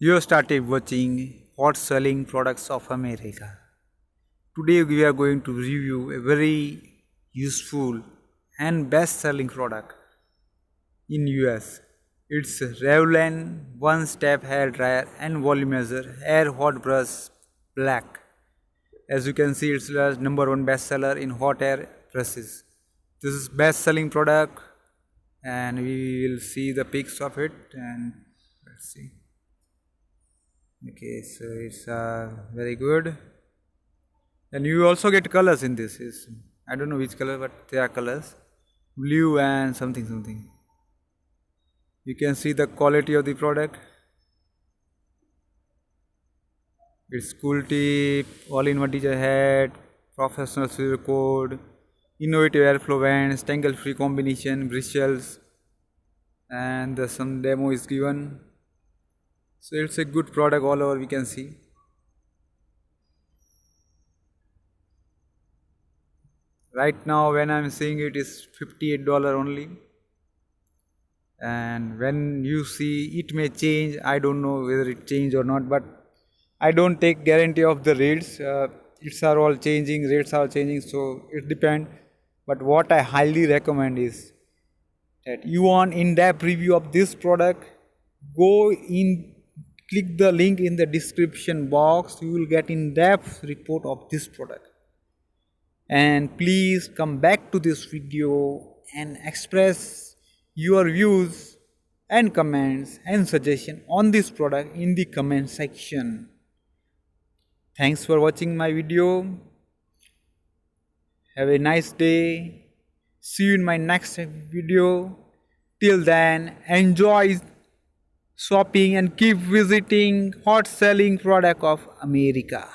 You started watching hot selling products of America. Today we are going to review a very useful and best selling product in US. It's Revlon One Step Hair Dryer and Volumizer Hair Hot Brush Black. As you can see, it's the number one bestseller in hot air brushes. This is best selling product and we will see the pics of it and let's see. Okay, so it's very good, and you also get colors in this. I don't know which color, but there are colors, blue and something something. You can see the quality of the product. It's cool tip, all-in-one teacher head, professional silver code, innovative airflow vents, tangle-free combination, bristles, and some demo is given. So it's a good product all over. We can see. Right now when I'm seeing it is $58 only, and when you see it may change. I don't know whether it change or not, but I don't take guarantee of the rates. It's are all changing, rates are changing, so it depend. But what I highly recommend is that you want in-depth review of this product, go in, click the link in the description box. You will get in-depth report of this product. And please come back to this video and express your views and comments and suggestion on this product in the comment section. Thanks for watching my video. Have a nice day. See you in my next video. Till then, enjoy shopping and keep visiting hot selling product of America.